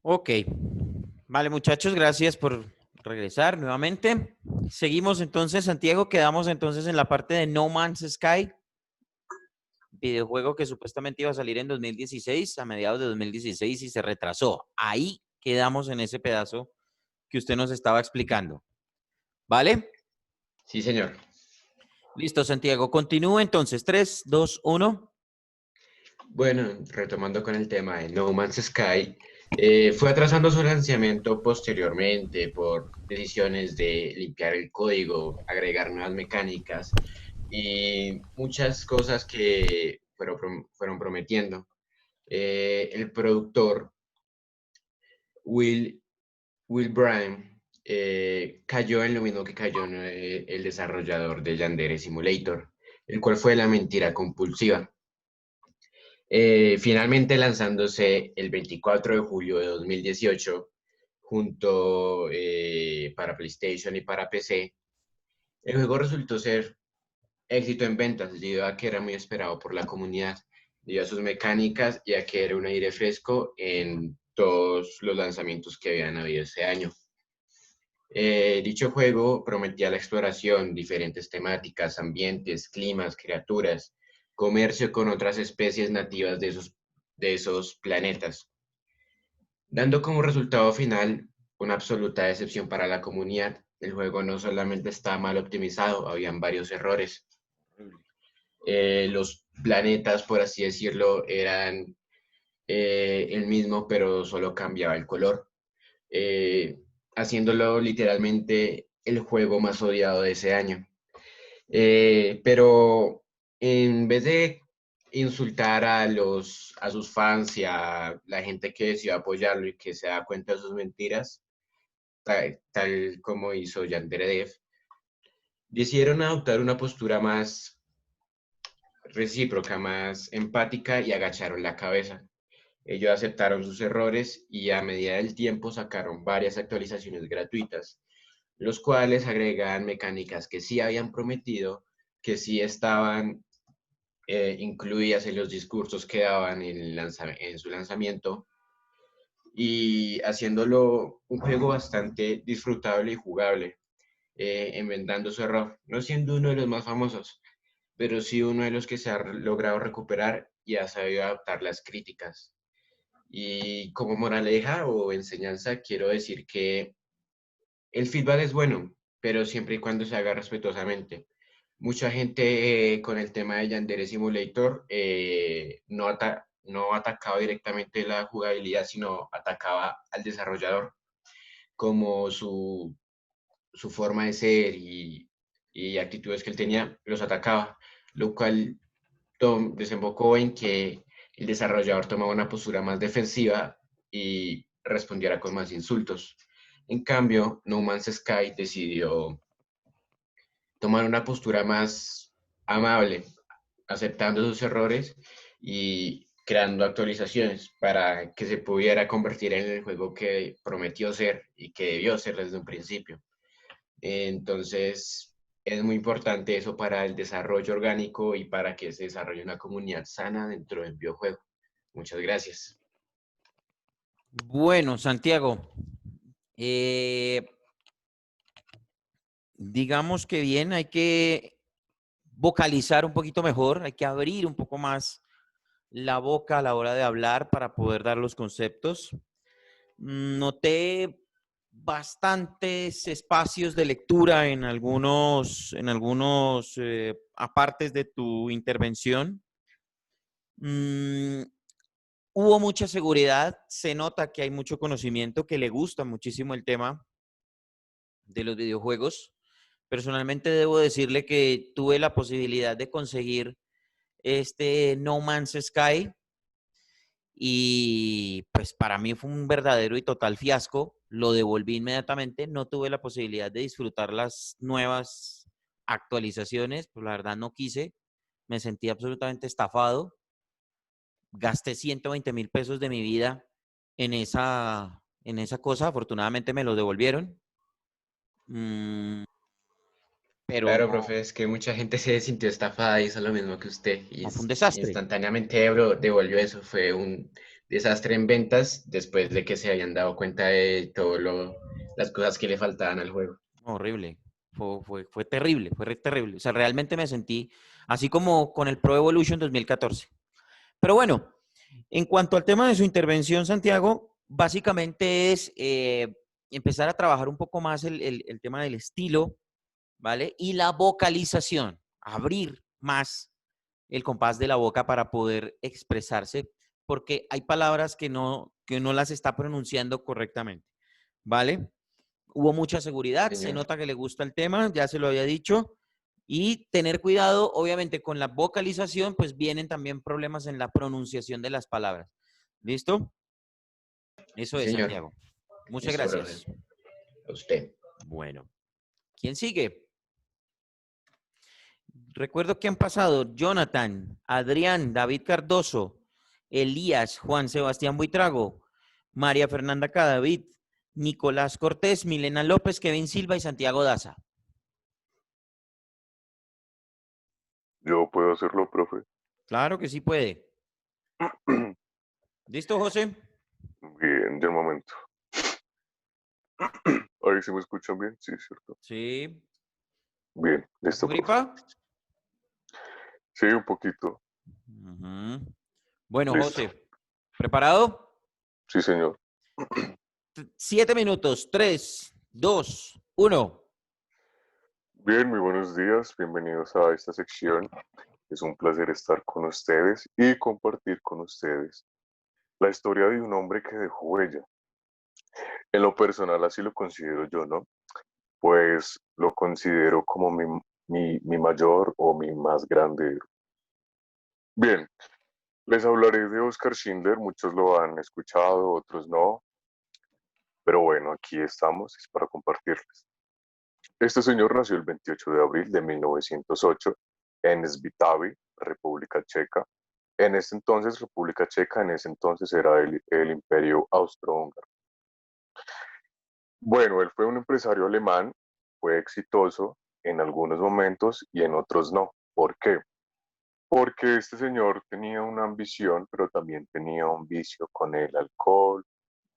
Ok. Vale, muchachos, gracias por regresar nuevamente. Seguimos entonces, Santiago, quedamos entonces en la parte de No Man's Sky, videojuego que supuestamente iba a salir en 2016, a mediados de 2016 y se retrasó. Ahí quedamos en ese pedazo que usted nos estaba explicando. ¿Vale? Sí, señor. Listo, Santiago. Continúa entonces. 3, 2, 1. Bueno, retomando con el tema de No Man's Sky, fue atrasando su lanzamiento posteriormente por decisiones de limpiar el código, agregar nuevas mecánicas y muchas cosas que fueron prometiendo. El productor Will, Will Bryan cayó en lo mismo que cayó en el desarrollador de Yandere Simulator, el cual fue la mentira compulsiva. Finalmente lanzándose el 24 de julio de 2018 junto para PlayStation y para PC, el juego resultó ser éxito en ventas debido a que era muy esperado por la comunidad, debido a sus mecánicas y a que era un aire fresco en todos los lanzamientos que habían habido ese año. Dicho juego prometía la exploración, diferentes temáticas, ambientes, climas, criaturas, comercio con otras especies nativas de esos planetas, dando como resultado final una absoluta decepción para la comunidad. El juego no solamente estaba mal optimizado, habían varios errores. Los planetas, por así decirlo, eran el mismo, pero solo cambiaba el color, eh, haciéndolo literalmente el juego más odiado de ese año. Pero en vez de insultar a sus fans y a la gente que decidió apoyarlo y que se da cuenta de sus mentiras, tal como hizo Yandere Dev, decidieron adoptar una postura más recíproca, más empática y agacharon la cabeza. Ellos aceptaron sus errores y a medida del tiempo sacaron varias actualizaciones gratuitas, los cuales agregaban mecánicas que sí habían prometido, que sí estaban incluidas en los discursos que daban en su lanzamiento y haciéndolo un juego bastante disfrutable y jugable, enmendando su error, no siendo uno de los más famosos, pero sí uno de los que se ha logrado recuperar y ha sabido adaptar las críticas. Y como moraleja o enseñanza, quiero decir que el feedback es bueno, pero siempre y cuando se haga respetuosamente. Mucha gente con el tema de Yandere Simulator no atacaba directamente la jugabilidad, sino atacaba al desarrollador, como su forma de ser y actitudes que él tenía, los atacaba, lo cual desembocó en que el desarrollador tomaba una postura más defensiva y respondiera con más insultos. En cambio, No Man's Sky decidió tomar una postura más amable, aceptando sus errores y creando actualizaciones para que se pudiera convertir en el juego que prometió ser y que debió ser desde un principio. Entonces, es muy importante eso para el desarrollo orgánico y para que se desarrolle una comunidad sana dentro del videojuego. Muchas gracias. Bueno, Santiago, eh, digamos que bien, hay que vocalizar un poquito mejor, hay que abrir un poco más la boca a la hora de hablar para poder dar los conceptos. Noté bastantes espacios de lectura en algunos apartes de tu intervención. Hubo mucha seguridad, se nota que hay mucho conocimiento, que le gusta muchísimo el tema de los videojuegos. Personalmente debo decirle que tuve la posibilidad de conseguir este No Man's Sky y pues para mí fue un verdadero y total fiasco. Lo devolví inmediatamente, no tuve la posibilidad de disfrutar las nuevas actualizaciones, pues la verdad no quise, me sentí absolutamente estafado. Gasté 120,000 pesos de mi vida en esa cosa, afortunadamente me lo devolvieron. Mm, pero Claro, no, profe, es que mucha gente se sintió estafada y hizo lo mismo que usted. Y no fue un desastre. instantáneamente Ebro devolvió eso. Fue un desastre en ventas después de que se habían dado cuenta de las cosas que le faltaban al juego. Horrible. Fue terrible, terrible. O sea, realmente me sentí así como con el Pro Evolution 2014. Pero bueno, en cuanto al tema de su intervención, Santiago, básicamente es empezar a trabajar un poco más el tema del estilo, ¿vale? Y la vocalización, abrir más el compás de la boca para poder expresarse, porque hay palabras que no las está pronunciando correctamente, ¿vale? Hubo mucha seguridad, se Señor. nota que le gusta el tema, ya se lo había dicho, y tener cuidado, obviamente, con la vocalización, pues vienen también problemas en la pronunciación de las palabras. ¿Listo? Eso Sí, es, señor. Santiago. Muchas Listo, profe. gracias. A usted. Bueno, ¿quién sigue? Recuerdo que han pasado Jonathan, Adrián, David Cardoso, Elías, Juan Sebastián Buitrago, María Fernanda Cadavid, Nicolás Cortés, Milena López, Kevin Silva y Santiago Daza. Yo puedo hacerlo, profe. Claro que sí puede. ¿Listo, José? Bien, de momento. Ahí sí me escuchan bien, sí, cierto. Sí. Bien, ¿Está listo, con profe. gripa? Sí, un poquito. Bueno, Listo. José, ¿preparado? Sí, señor. 7 minutos. 3, 2, 1. Bien, muy buenos días. Bienvenidos a esta sección. Es un placer estar con ustedes y compartir con ustedes la historia de un hombre que dejó huella. En lo personal, así lo considero yo, ¿no? Pues lo considero como mi mayor o mi más grande héroe. Bien, les hablaré de Oscar Schindler. Muchos lo han escuchado, otros no. Pero bueno, aquí estamos, es para compartirles. Este señor nació el 28 de abril de 1908 en Svitavy, República Checa. En ese entonces, República Checa, en ese entonces era el Imperio Austrohúngaro. Bueno, él fue un empresario alemán, fue exitoso en algunos momentos y en otros no. ¿Por qué? Porque este señor tenía una ambición, pero también tenía un vicio con el alcohol,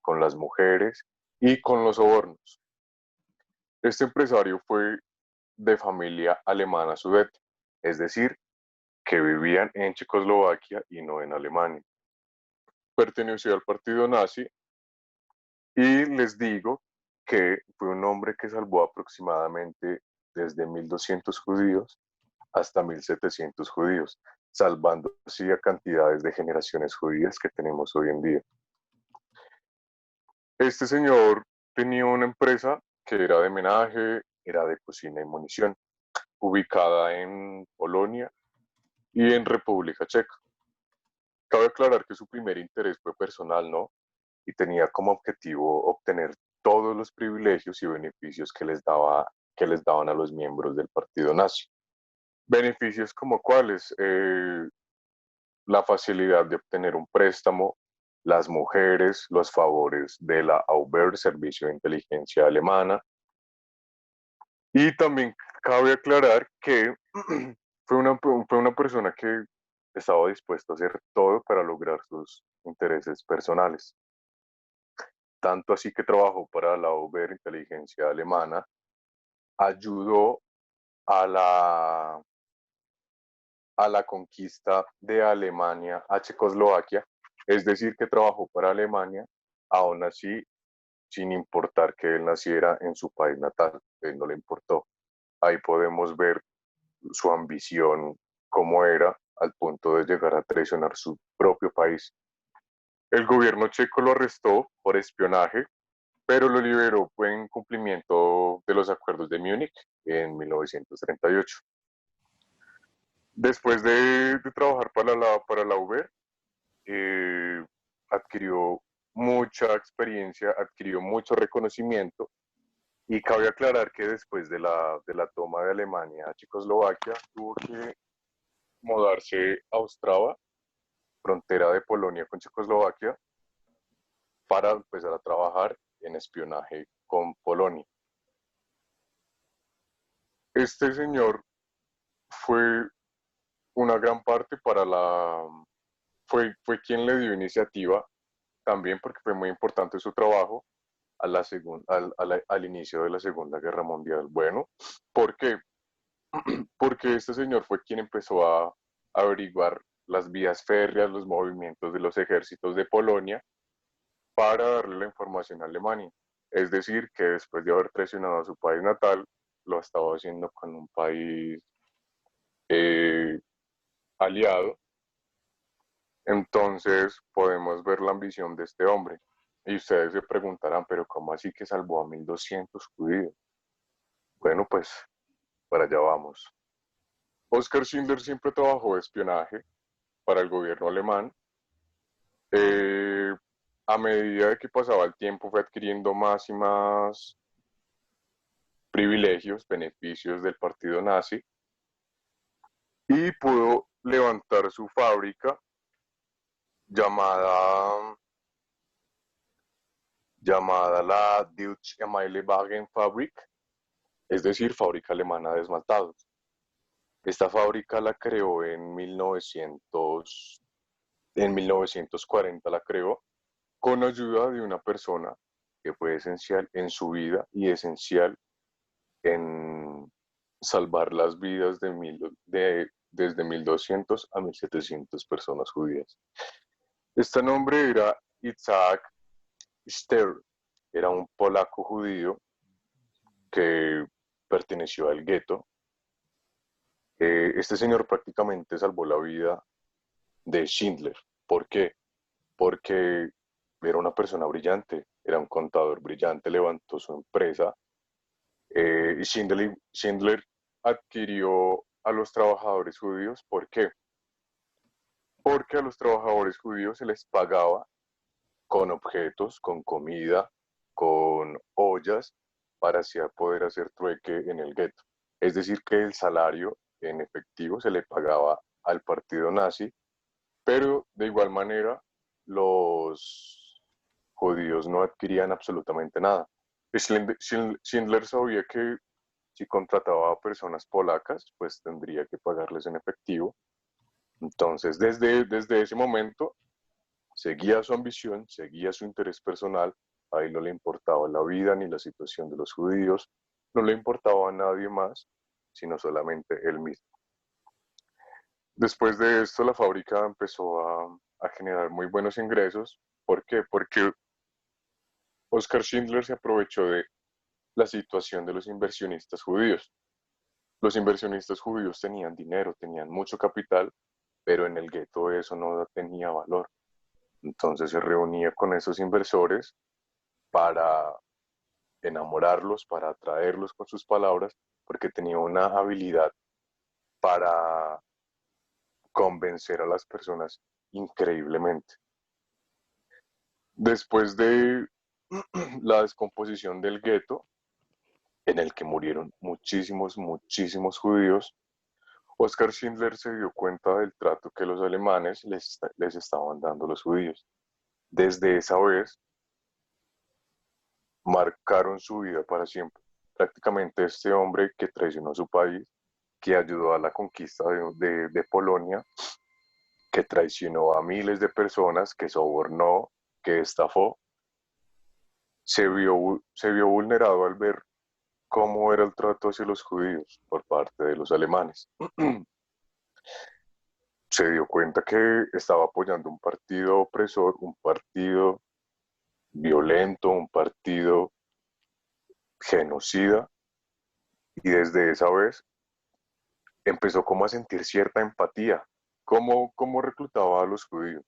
con las mujeres y con los sobornos. Este empresario fue de familia alemana sudeta, es decir, que vivían en Checoslovaquia y no en Alemania. Perteneció al partido nazi y les digo que fue un hombre que salvó aproximadamente desde 1.200 judíos hasta 1.700 judíos, salvando así a cantidades de generaciones judías que tenemos hoy en día. Este señor tenía una empresa que era de menaje, era de cocina y munición, ubicada en Polonia y en República Checa. Cabe aclarar que su primer interés fue personal, ¿no? Y tenía como objetivo obtener todos los privilegios y beneficios que les daban a los miembros del partido nazi. Beneficios como cuáles, la facilidad de obtener un préstamo, las mujeres, los favores de la Abwehr, Servicio de Inteligencia Alemana. Y también cabe aclarar que fue una persona que estaba dispuesta a hacer todo para lograr sus intereses personales. Tanto así que trabajó para la Abwehr Inteligencia Alemana, ayudó a a la conquista de Alemania a Checoslovaquia, es decir, que trabajó para Alemania, aún así, sin importar que él naciera en su país natal, él no le importó. Ahí podemos ver su ambición, cómo era, al punto de llegar a traicionar su propio país. El gobierno checo lo arrestó por espionaje, pero lo liberó en cumplimiento de los acuerdos de Múnich en 1938. Después de trabajar para la Uber, eh, adquirió mucha experiencia, adquirió mucho reconocimiento y cabe aclarar que después de la toma de Alemania a Checoslovaquia tuvo que mudarse a Ostrava, frontera de Polonia con Checoslovaquia, para empezar a trabajar en espionaje con Polonia. Este señor fue una gran parte para fue quien le dio iniciativa también porque fue muy importante su trabajo al inicio de la Segunda Guerra Mundial. Bueno, ¿por qué? Porque este señor fue quien empezó a averiguar las vías férreas, los movimientos de los ejércitos de Polonia para darle la información a Alemania. Es decir, que después de haber traicionado a su país natal, lo estaba haciendo con un país eh, aliado. Entonces podemos ver la ambición de este hombre. Y ustedes se preguntarán, pero ¿cómo así que salvó a 1.200 judíos? Bueno, pues para allá vamos. Oskar Schindler siempre trabajó de espionaje para el gobierno alemán. Eh, a medida de que pasaba el tiempo fue adquiriendo más y más privilegios, beneficios del partido nazi y pudo levantar su fábrica llamada, llamada la Deutsche Emaillewagen Fabrik, es decir, fábrica alemana de esmaltados. Esta fábrica la creó en 1940 la creó con ayuda de una persona que fue esencial en su vida y esencial en salvar las vidas desde 1.200 a 1.700 personas judías. Este nombre era Isaac Stern, era un polaco judío que perteneció al gueto. Este señor prácticamente salvó la vida de Schindler. ¿Por qué? Porque era una persona brillante, era un contador brillante, levantó su empresa y Schindler adquirió a los trabajadores judíos. ¿Por qué? Porque a los trabajadores judíos se les pagaba con objetos, con comida, con ollas, para así poder hacer trueque en el gueto. Es decir, que el salario en efectivo se le pagaba al partido nazi, pero de igual manera los judíos no adquirían absolutamente nada. Schindler sabía que si contrataba a personas polacas, pues tendría que pagarles en efectivo. Entonces, desde ese momento, seguía su ambición, seguía su interés personal, a él no le importaba la vida ni la situación de los judíos, no le importaba a nadie más, sino solamente él mismo. Después de esto, la fábrica empezó a generar muy buenos ingresos. ¿Por qué? Porque Oskar Schindler se aprovechó de la situación de los inversionistas judíos. Los inversionistas judíos tenían dinero, tenían mucho capital, pero en el gueto eso no tenía valor. Entonces se reunía con esos inversores para enamorarlos, para atraerlos con sus palabras, porque tenía una habilidad para convencer a las personas increíblemente. Después de la descomposición del gueto, en el que murieron muchísimos judíos, Oskar Schindler se dio cuenta del trato que los alemanes les estaban dando a los judíos. Desde esa vez, marcaron su vida para siempre. Prácticamente este hombre que traicionó a su país, que ayudó a la conquista de Polonia, que traicionó a miles de personas, que sobornó, que estafó, se vio vulnerado al ver cómo era el trato hacia los judíos por parte de los alemanes. Se dio cuenta que estaba apoyando un partido opresor, un partido violento, un partido genocida, y desde esa vez empezó como a sentir cierta empatía, cómo reclutaba a los judíos.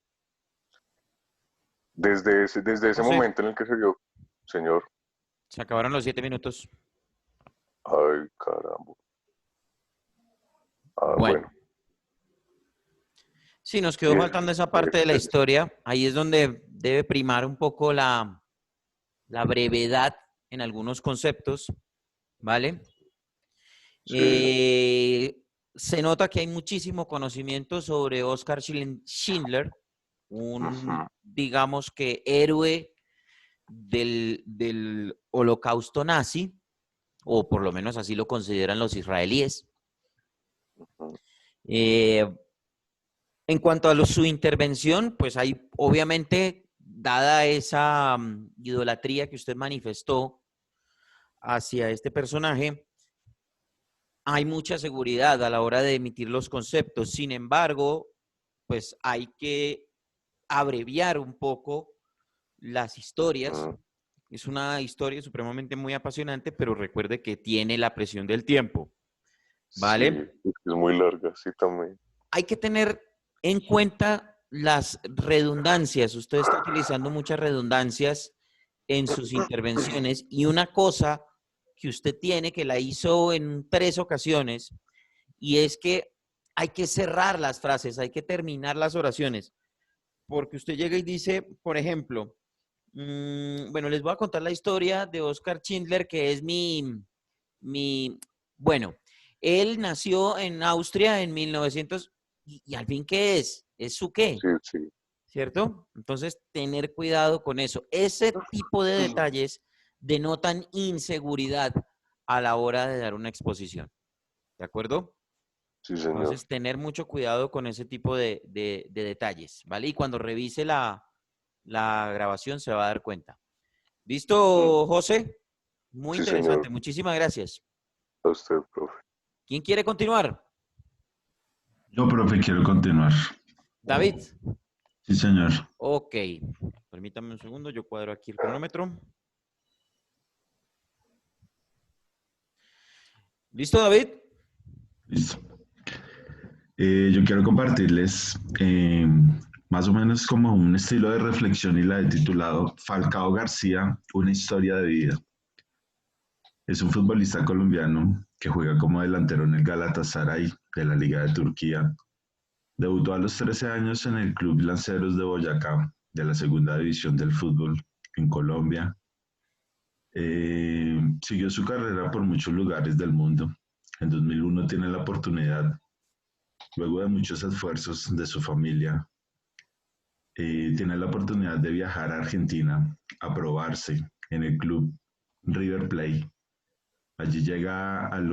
Desde ese José, momento en el que se dio, señor, se acabaron los 7 minutos. ay, caramba. Ah, Bueno, bueno, sí, nos y quedó faltando esa parte de la historia. Ahí es donde debe primar un poco la brevedad en algunos conceptos, ¿vale? sí, Se nota que hay muchísimo conocimiento sobre Oskar Schindler, un, ujú, digamos que, héroe del holocausto nazi, o por lo menos así lo consideran los israelíes. ujú, Eh, en cuanto a su intervención, pues hay, obviamente, dada esa idolatría que usted manifestó hacia este personaje, hay mucha seguridad a la hora de emitir los conceptos. Sin embargo, pues hay que abreviar un poco las historias. ujú. Es una historia supremamente muy apasionante, pero recuerde que tiene la presión del tiempo, Sí, ¿vale? es muy larga, sí, también. Hay que tener en cuenta las redundancias. Usted está utilizando muchas redundancias en sus intervenciones y una cosa que usted tiene, que la hizo en 3 ocasiones, y es que hay que cerrar las frases, hay que terminar las oraciones, porque usted llega y dice, por ejemplo, bueno, les voy a contar la historia de Oscar Schindler, que es bueno, él nació en Austria en 1900, y al fin, ¿qué es? ¿Es su qué? Sí, sí. ¿Cierto? Entonces, tener cuidado con eso. Ese tipo de detalles denotan inseguridad a la hora de dar una exposición. ¿De acuerdo? Sí, señor. Entonces, tener mucho cuidado con ese tipo de detalles, ¿vale? Y cuando revise la grabación se va a dar cuenta. Mm. ¿Listo, José? Muy Sí, señor. interesante. Muchísimas gracias. A usted, profe. ¿Quién quiere continuar? Yo, profe, quiero continuar. David. Sí, señor. Ok. Permítame un segundo, yo cuadro aquí el cronómetro. ¿Listo, David? Listo. Yo quiero compartirles más o menos como un estilo de reflexión y la he titulado Falcao García, una historia de vida. Es un futbolista colombiano que juega como delantero en el Galatasaray de la Liga de Turquía. Debutó a los 13 años en el Club Lanceros de Boyacá, de la segunda división del fútbol en Colombia. Siguió su carrera por muchos lugares del mundo. En 2001 tiene la oportunidad, luego de muchos esfuerzos de su familia, tiene la oportunidad de viajar a Argentina a probarse en el club River Plate. Allí llega al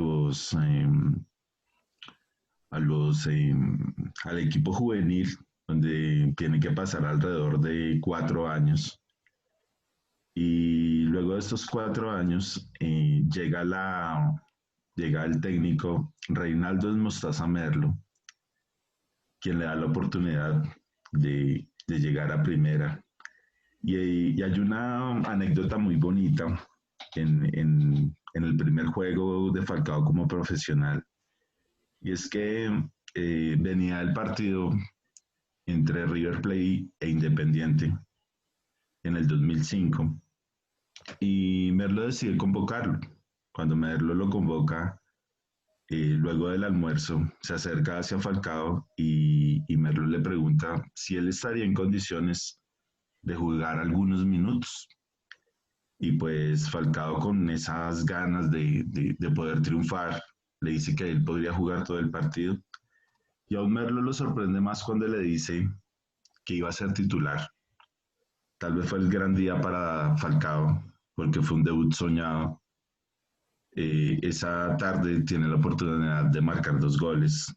equipo juvenil, donde tiene que pasar alrededor de 4 años. Y luego de estos 4 años llega el técnico Reinaldo Mostaza Merlo, quien le da la oportunidad de llegar a primera. Y hay una anécdota muy bonita en el primer juego de Falcao como profesional. Y es que venía el partido entre River Plate e Independiente en el 2005 y Merlo decide convocarlo. Cuando Merlo lo convoca, luego del almuerzo, se acerca hacia Falcao y Merlo le pregunta si él estaría en condiciones de jugar algunos minutos. Y pues Falcao, con esas ganas de poder triunfar, le dice que él podría jugar todo el partido. Y a un Merlo lo sorprende más cuando le dice que iba a ser titular. Tal vez fue el gran día para Falcao, porque fue un debut soñado. Esa tarde tiene la oportunidad de marcar 2 goles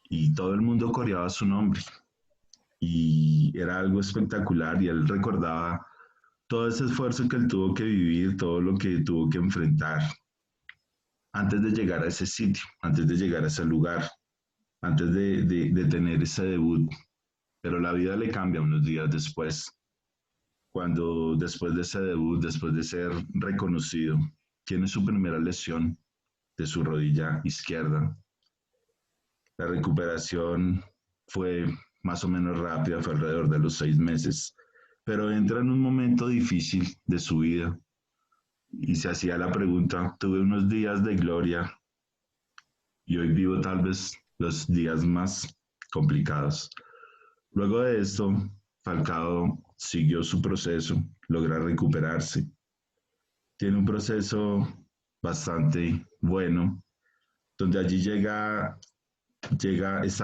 y todo el mundo coreaba su nombre. Y era algo espectacular y él recordaba todo ese esfuerzo que él tuvo que vivir, todo lo que tuvo que enfrentar antes de llegar a ese sitio, antes de llegar a ese lugar, antes de tener ese debut. Pero la vida le cambia unos días después, cuando después de ese debut, después de ser reconocido, tiene su primera lesión de su rodilla izquierda. La recuperación fue más o menos rápida, fue alrededor de los 6 meses, pero entra en un momento difícil de su vida y se hacía la pregunta, tuve unos días de gloria y hoy vivo tal vez los días más complicados. Luego de esto, Falcao siguió su proceso, logra recuperarse. Tiene un proceso bastante bueno, donde allí está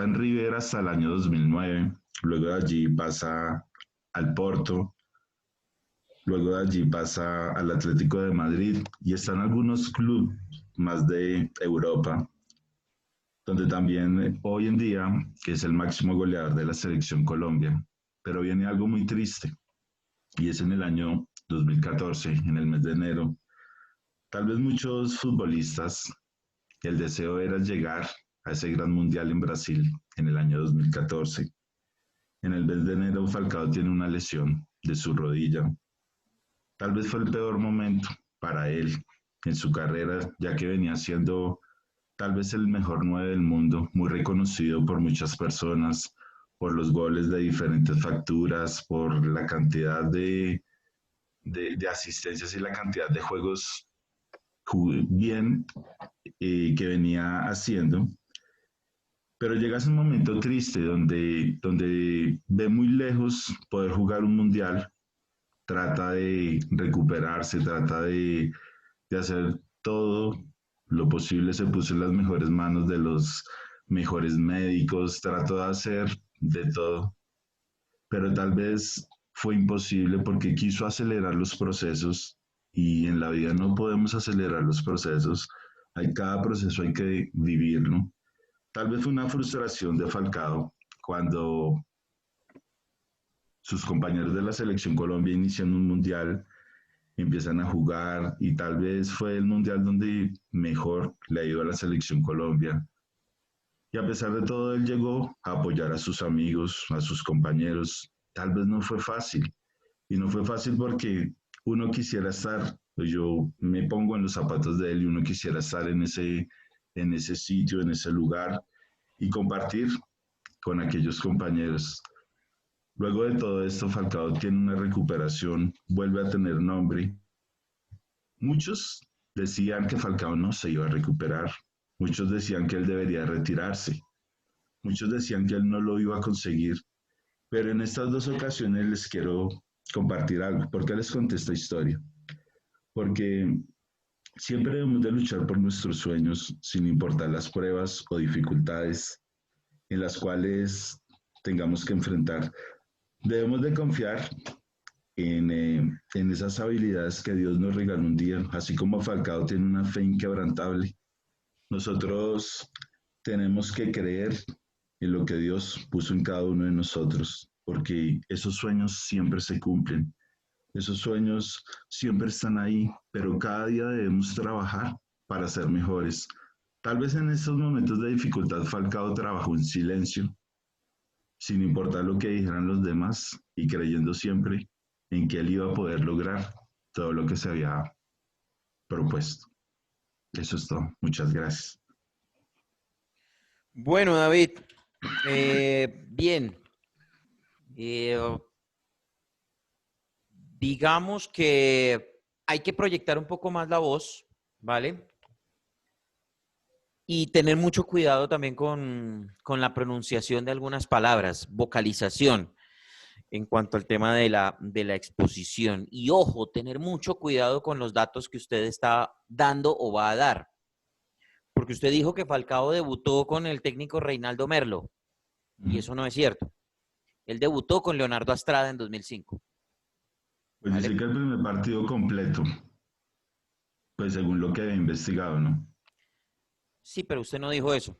en River hasta el año 2009, luego de allí pasa al Porto, luego de allí pasa al Atlético de Madrid y están algunos clubes más de Europa, donde también hoy en día es el máximo goleador de la selección Colombia. Pero viene algo muy triste y es en el año 2014, en el mes de enero. Tal vez muchos futbolistas, el deseo era llegar a ese gran mundial en Brasil en el año 2014. En el mes de enero Falcao tiene una lesión de su rodilla. Tal vez fue el peor momento para él en su carrera, ya que venía siendo tal vez el mejor 9 del mundo, muy reconocido por muchas personas, por los goles de diferentes facturas, por la cantidad de asistencias y la cantidad de juegos bien que venía haciendo. Pero llega un momento triste donde ve muy lejos poder jugar un mundial, trata de recuperarse, trata de hacer todo lo posible, se puso en las mejores manos de los mejores médicos, trató de hacer de todo, pero tal vez fue imposible porque quiso acelerar los procesos y en la vida no podemos acelerar los procesos, cada proceso hay que vivirlo. Tal vez fue una frustración de Falcao cuando sus compañeros de la selección Colombia inician un mundial, empiezan a jugar y tal vez fue el mundial donde mejor le ha ido a la selección Colombia. Y a pesar de todo, él llegó a apoyar a sus amigos, a sus compañeros. Tal vez no fue fácil. Y no fue fácil porque uno quisiera estar, yo me pongo en los zapatos de él y uno quisiera estar en ese sitio, en ese lugar y compartir con aquellos compañeros. Luego de todo esto, Falcao tiene una recuperación, vuelve a tener nombre. Muchos decían que Falcao no se iba a recuperar, muchos decían que él debería retirarse, muchos decían que él no lo iba a conseguir, pero en estas dos ocasiones les quiero compartir algo. ¿Por qué les conté esta historia? Porque siempre debemos de luchar por nuestros sueños sin importar las pruebas o dificultades en las cuales tengamos que enfrentar. Debemos de confiar en esas habilidades que Dios nos regaló un día, así como Falcao tiene una fe inquebrantable. Nosotros tenemos que creer en lo que Dios puso en cada uno de nosotros, porque esos sueños siempre se cumplen, esos sueños siempre están ahí, pero cada día debemos trabajar para ser mejores. Tal vez en estos momentos de dificultad Falcao trabajó en silencio, sin importar lo que dijeran los demás y creyendo siempre en que él iba a poder lograr todo lo que se había propuesto. Eso es todo. Muchas gracias. Bueno, David, bien. Digamos que hay que proyectar un poco más la voz, ¿vale? Y tener mucho cuidado también con la pronunciación de algunas palabras, vocalización en cuanto al tema de la exposición. Y ojo, tener mucho cuidado con los datos que usted está dando o va a dar. Porque usted dijo que Falcao debutó con el técnico Reinaldo Merlo, y eso no es cierto. Él debutó con Leonardo Astrada en 2005. Pues ¿Vale? dice que el primer partido completo, pues según lo que he investigado, ¿no? Sí, pero usted no dijo eso.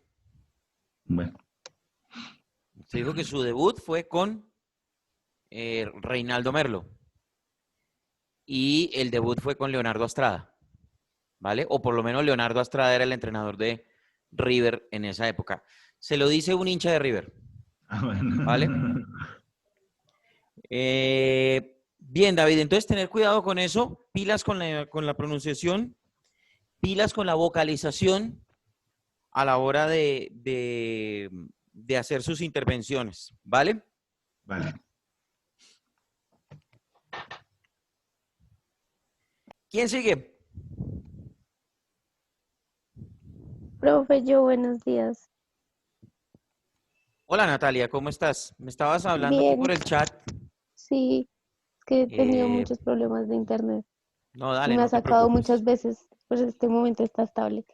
Bueno. Usted dijo que su debut fue con Reinaldo Merlo y el debut fue con Leonardo Astrada, ¿vale? O por lo menos Leonardo Astrada era el entrenador de River en esa época. Se lo dice un hincha de River, Bueno. ¿vale? Bien, David, entonces tener cuidado con eso, pilas con la pronunciación, pilas con la vocalización a la hora de hacer sus intervenciones, ¿vale? Vale. ¿Quién sigue? Profe, yo, buenos días. Hola Natalia, ¿cómo estás? Me estabas hablando aquí por Bien, el chat. sí, es que he tenido Eh, muchos problemas de internet no, y dale, me ha no te sacado muchas preocupes. veces, pues este momento está estable.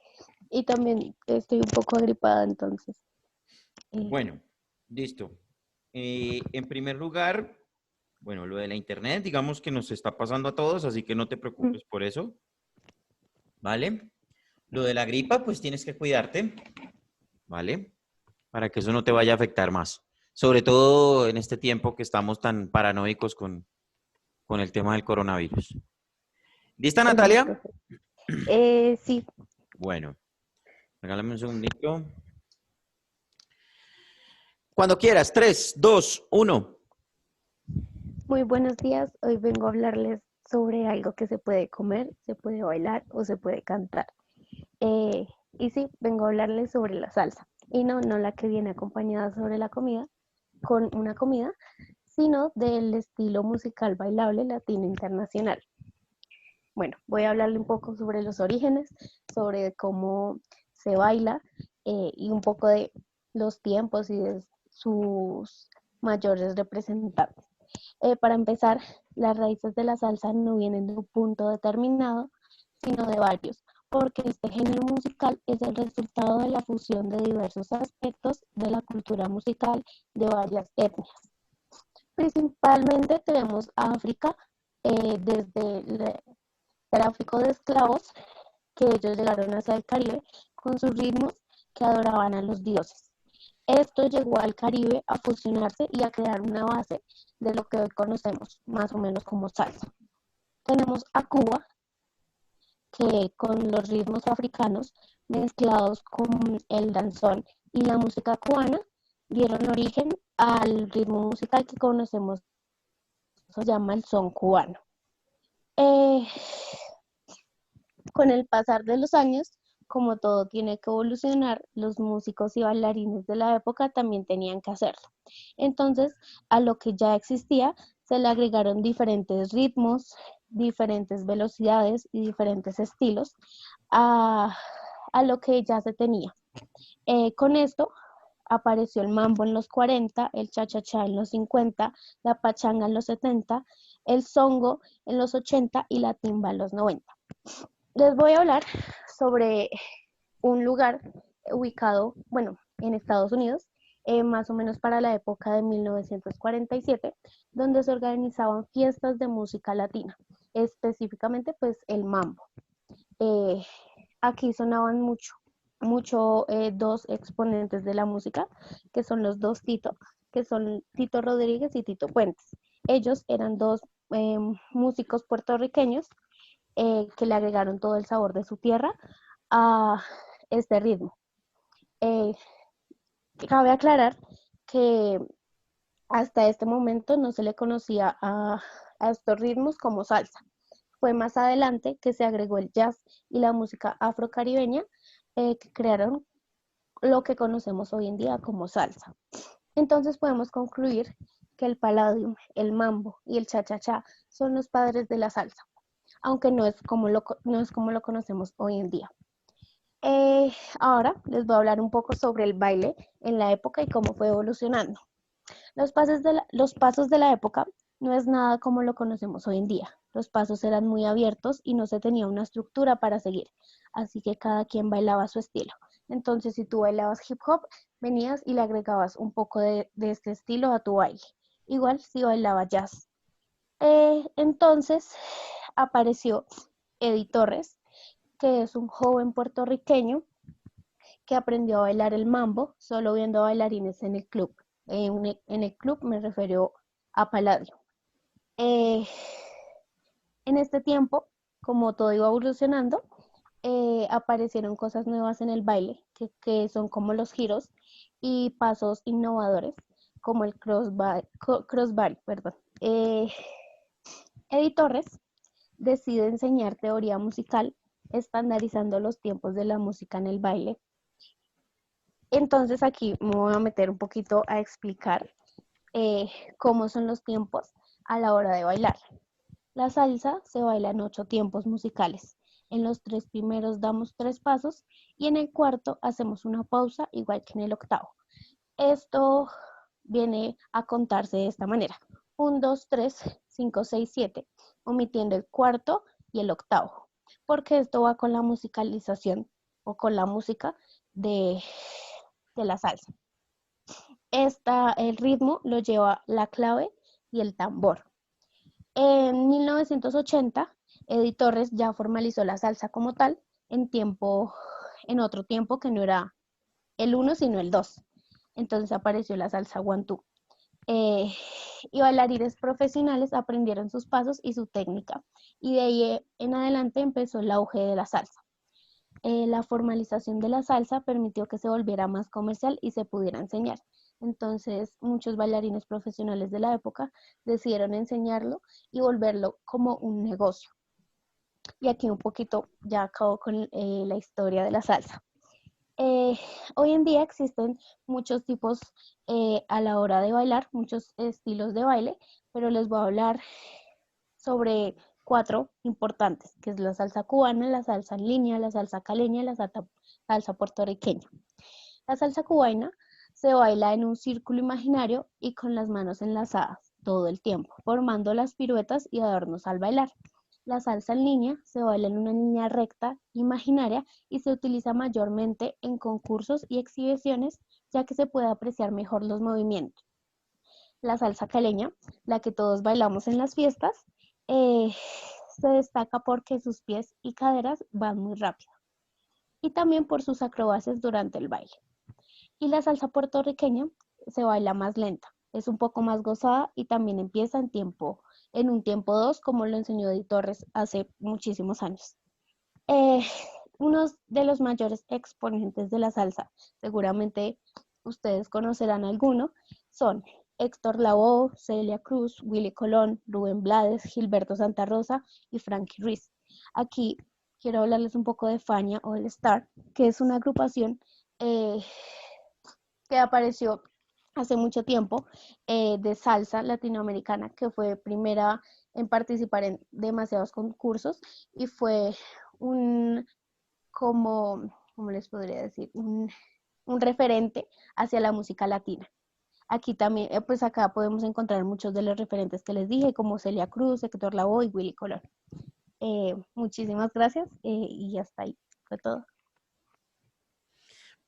Y también estoy un poco agripada, entonces. eh, Bueno, listo. En primer lugar, bueno, lo de la internet, digamos que nos está pasando a todos, así que no te mm, preocupes por eso, ¿vale? Lo de la gripa, pues tienes que cuidarte, ¿vale? Para que eso no te vaya a afectar más. Sobre todo en este tiempo que estamos tan paranoicos con el tema del coronavirus. ¿Lista, oye, Natalia? profe. Sí, Bueno, regálame un segundito. Cuando quieras, 3, 2, 1. muy buenos días. Hoy vengo a hablarles sobre algo que se puede comer, se puede bailar o se puede cantar. Y sí, vengo a hablarles sobre la salsa. Y no, no la que viene acompañada sobre la comida, con una comida, sino del estilo musical bailable latino internacional. Bueno, voy a hablarle un poco sobre los orígenes, sobre cómo se baila y un poco de los tiempos y de sus mayores representantes. Para empezar, las raíces de la salsa no vienen de un punto determinado, sino de varios, porque este género musical es el resultado de la fusión de diversos aspectos de la cultura musical de varias etnias. Principalmente tenemos a África, desde el tráfico de esclavos, que ellos llegaron hacia el Caribe con sus ritmos que adoraban a los dioses. Esto llevó al Caribe a fusionarse y a crear una base de lo que hoy conocemos más o menos como salsa. Tenemos a Cuba, que con los ritmos africanos mezclados con el danzón y la música cubana dieron origen al ritmo musical que conocemos, se llama el son cubano. Eh, Con el pasar de los años, como todo tiene que evolucionar, los músicos y bailarines de la época también tenían que hacerlo. Entonces, a lo que ya existía, se le agregaron diferentes ritmos, diferentes velocidades y diferentes estilos a, a lo que ya se tenía. Con esto apareció el mambo en los 40, el cha-cha-cha en los 50, la pachanga en los 70, el songo en los 80 y la timba en los 90. Les voy a hablar sobre un lugar ubicado, bueno, en Estados Unidos, más o menos para la época de 1947, donde se organizaban fiestas de música latina, específicamente pues el mambo. Eh, Aquí sonaban mucho dos exponentes de la música, que son los dos Tito, que son Tito Rodríguez y Tito Puentes. Ellos eran dos músicos puertorriqueños que le agregaron todo el sabor de su tierra a este ritmo. Eh, Cabe aclarar que hasta este momento no se le conocía a estos ritmos como salsa. Fue más adelante que se agregó el jazz y la música afrocaribeña que crearon lo que conocemos hoy en día como salsa. Entonces podemos concluir que el palladium, el mambo y el cha-cha-cha son los padres de la salsa, aunque no es como lo conocemos hoy en día. Ahora les voy a hablar un poco sobre el baile en la época y cómo fue evolucionando. Los pasos de la época no es nada como lo conocemos hoy en día. Los pasos eran muy abiertos y no se tenía una estructura para seguir, así que cada quien bailaba a su estilo. Entonces, si tú bailabas hip hop, venías y le agregabas un poco de este estilo a tu baile. Igual si bailaba jazz. Entonces apareció Eddie Torres, que es un joven puertorriqueño que aprendió a bailar el mambo solo viendo bailarines en el club. En el club me refiero a Palladio. Eh, en este tiempo, como todo iba evolucionando, aparecieron cosas nuevas en el baile, que son como los giros y pasos innovadores, como el crossbody, perdón. Eddie Torres decide enseñar teoría musical, estandarizando los tiempos de la música en el baile. Entonces aquí me voy a meter un poquito a explicar cómo son los tiempos a la hora de bailar. La salsa se baila en 8 tiempos musicales. En los 3 primeros damos 3 pasos y en el cuarto hacemos una pausa igual que en el octavo. Esto viene a contarse de esta manera: 1, 2, 3, 5, 6, 7, omitiendo el cuarto y el octavo, porque esto va con la musicalización o con la música de la salsa. El ritmo lo lleva la clave y el tambor. En 1980, Eddie Torres ya formalizó la salsa como tal en otro tiempo que no era el 1 sino el 2. Entonces apareció la salsa one-two. Y bailarines profesionales aprendieron sus pasos y su técnica, y de ahí en adelante empezó el auge de la salsa. La formalización de la salsa permitió que se volviera más comercial y se pudiera enseñar. Entonces, muchos bailarines profesionales de la época decidieron enseñarlo y volverlo como un negocio. Y aquí un poquito ya acabo con la historia de la salsa. Hoy en día existen muchos tipos a la hora de bailar, muchos estilos de baile, pero les voy a hablar sobre 4 importantes, que es la salsa cubana, la salsa en línea, la salsa caleña y la salsa puertorriqueña. La salsa cubana se baila en un círculo imaginario y con las manos enlazadas todo el tiempo, formando las piruetas y adornos al bailar. La salsa en línea se baila en una línea recta imaginaria y se utiliza mayormente en concursos y exhibiciones, ya que se puede apreciar mejor los movimientos. La salsa caleña, la que todos bailamos en las fiestas, se destaca porque sus pies y caderas van muy rápido y también por sus acrobacias durante el baile. Y la salsa puertorriqueña se baila más lenta, es un poco más gozada y también empieza en un tiempo 2, como lo enseñó Eddie Torres hace muchísimos años. Uno de los mayores exponentes de la salsa, seguramente ustedes conocerán alguno, son Héctor Lavoe, Celia Cruz, Willy Colón, Rubén Blades, Gilberto Santa Rosa y Frankie Ruiz. Aquí quiero hablarles un poco de Fania All Star, que es una agrupación que apareció hace mucho tiempo de salsa latinoamericana, que fue primera en participar en demasiados concursos y fue ¿cómo les podría decir? Un referente hacia la música latina. Aquí también, pues acá podemos encontrar muchos de los referentes que les dije, como Celia Cruz, Héctor Lavoe y Willy Colón. Muchísimas gracias y hasta ahí fue todo.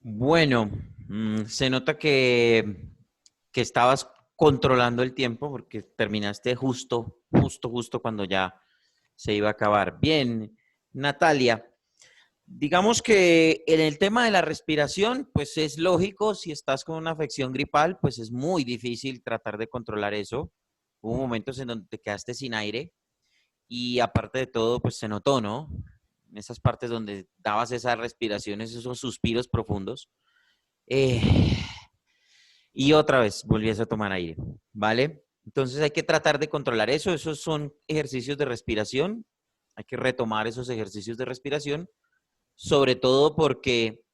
Bueno, se nota que estabas controlando el tiempo porque terminaste justo cuando ya se iba a acabar. Bien, Natalia, digamos que en el tema de la respiración, pues es lógico, si estás con una afección gripal, pues es muy difícil tratar de controlar eso. Hubo momentos en donde te quedaste sin aire y aparte de todo, pues se notó, ¿no? En esas partes donde dabas esas respiraciones, esos suspiros profundos. Y otra vez volvías a tomar aire, ¿vale? Entonces hay que tratar de controlar eso. Esos son ejercicios de respiración. Hay que retomar esos ejercicios de respiración, sobre todo porque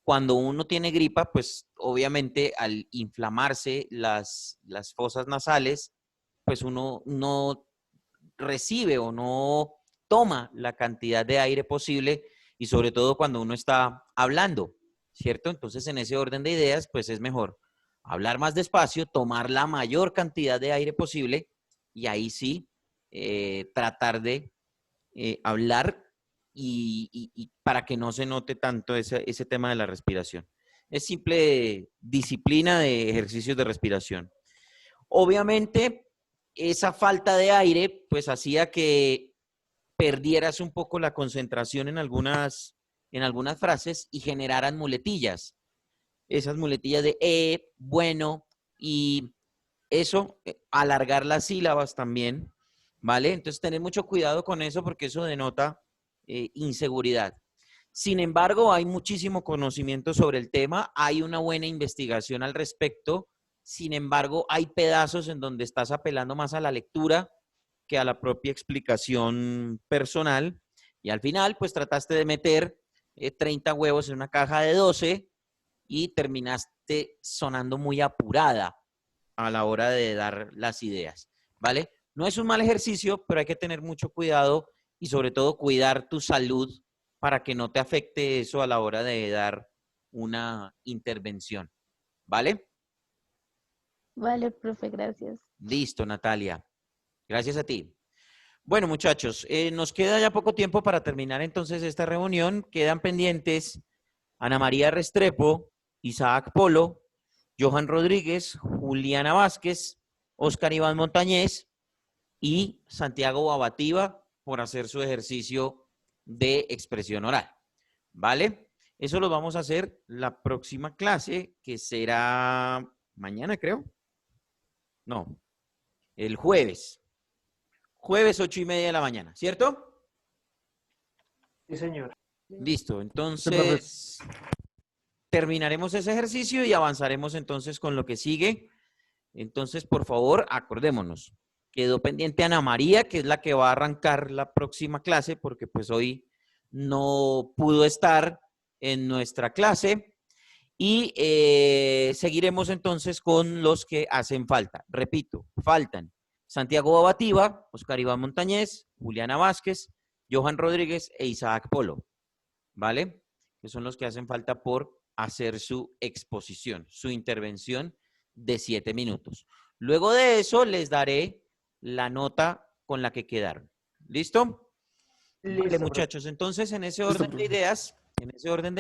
cuando uno tiene gripa, pues obviamente al inflamarse las fosas nasales, pues uno no recibe o no toma la cantidad de aire posible y sobre todo cuando uno está hablando, ¿cierto? Entonces en ese orden de ideas, pues es mejor hablar más despacio, tomar la mayor cantidad de aire posible y ahí sí tratar de hablar y para que no se note tanto ese tema de la respiración. Es simple disciplina de ejercicios de respiración. Obviamente, esa falta de aire, pues hacía que perdieras un poco la concentración en algunas frases y generaran muletillas. Esas muletillas de bueno, y eso, alargar las sílabas también, ¿vale? Entonces, tener mucho cuidado con eso porque eso denota inseguridad. Sin embargo, hay muchísimo conocimiento sobre el tema, hay una buena investigación al respecto. Sin embargo, hay pedazos en donde estás apelando más a la lectura que a la propia explicación personal. Y al final, pues trataste de meter 30 huevos en una caja de 12 y terminaste sonando muy apurada a la hora de dar las ideas, ¿vale? No es un mal ejercicio, pero hay que tener mucho cuidado y sobre todo cuidar tu salud para que no te afecte eso a la hora de dar una intervención. ¿Vale? Vale, profe, gracias. Listo, Natalia. Gracias a ti. Bueno, muchachos, nos queda ya poco tiempo para terminar entonces esta reunión. Quedan pendientes Ana María Restrepo, Isaac Polo, Johan Rodríguez, Juliana Vázquez, Oscar Iván Montañez y Santiago Babativa por hacer su ejercicio de expresión oral. ¿Vale? Eso lo vamos a hacer la próxima clase, que será mañana, creo. No, el jueves. Jueves 8:30 de la mañana, ¿cierto? Sí, señor. Listo, Sí, profe. entonces terminaremos ese ejercicio y avanzaremos entonces con lo que sigue. Entonces, por favor, acordémonos. Quedó pendiente Ana María, que es la que va a arrancar la próxima clase, porque pues hoy no pudo estar en nuestra clase. Y seguiremos entonces con los que hacen falta. Repito, faltan Santiago Babativa, Oscar Iván Montañez, Juliana Vázquez, Johan Rodríguez e Isaac Polo. ¿Vale? Que son los que hacen falta por hacer su exposición, su intervención de 7 minutos. Luego de eso les daré la nota con la que quedaron. ¿Listo? Vale, Listo, profe. muchachos, entonces en ese Listo, orden de profe.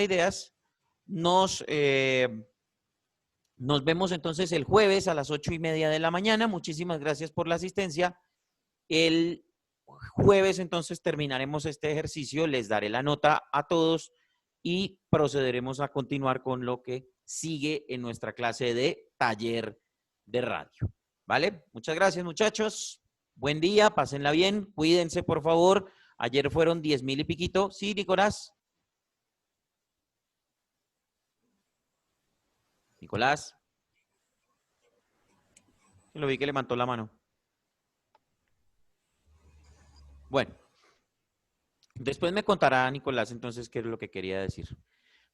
ideas, nos vemos entonces el jueves a las 8:30 de la mañana. Muchísimas gracias por la asistencia. El jueves entonces terminaremos este ejercicio, les daré la nota a todos y procederemos a continuar con lo que sigue en nuestra clase de taller de radio. ¿Vale? Muchas gracias, muchachos. Buen día, pásenla bien, cuídense por favor. Ayer fueron 10,000 y piquito. ¿Sí, Nicolás? Nicolás. Lo vi que levantó la mano. Bueno, después me contará Nicolás entonces qué es lo que quería decir.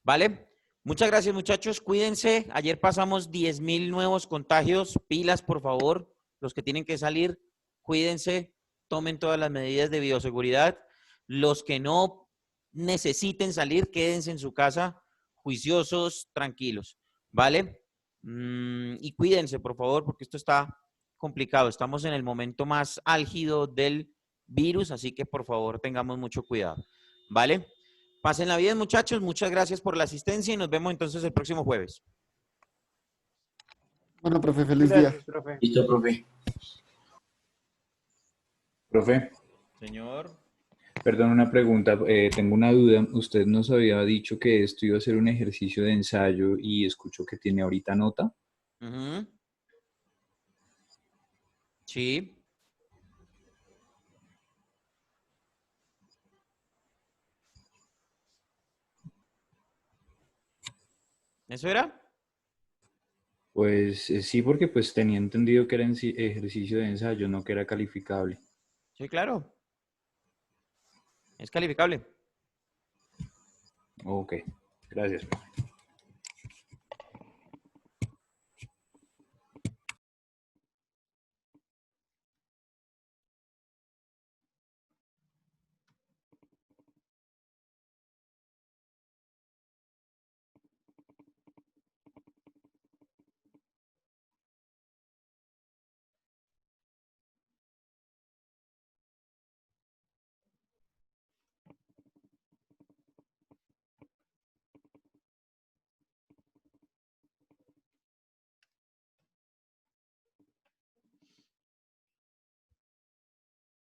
¿Vale? Muchas gracias, muchachos. Cuídense. Ayer pasamos 10,000 nuevos contagios. Pilas, por favor. Los que tienen que salir, cuídense. Tomen todas las medidas de bioseguridad. Los que no necesiten salir, quédense en su casa, juiciosos, tranquilos. ¿Vale? Y cuídense, por favor, porque esto está complicado. Estamos en el momento más álgido del virus, así que por favor tengamos mucho cuidado. ¿Vale? Pásenla bien, muchachos. Muchas gracias por la asistencia y nos vemos entonces el próximo jueves. Bueno, profe, feliz día. Gracias, profe. Listo, profe. Profe, Señor. perdón, una pregunta. Tengo una duda. Usted nos había dicho que esto iba a ser un ejercicio de ensayo y escucho que tiene ahorita nota. Ujú. Sí. ¿Eso era? Pues sí, porque pues tenía entendido que era ejercicio de ensayo, no que era calificable. Sí, claro. Es calificable. Ok, gracias, profe.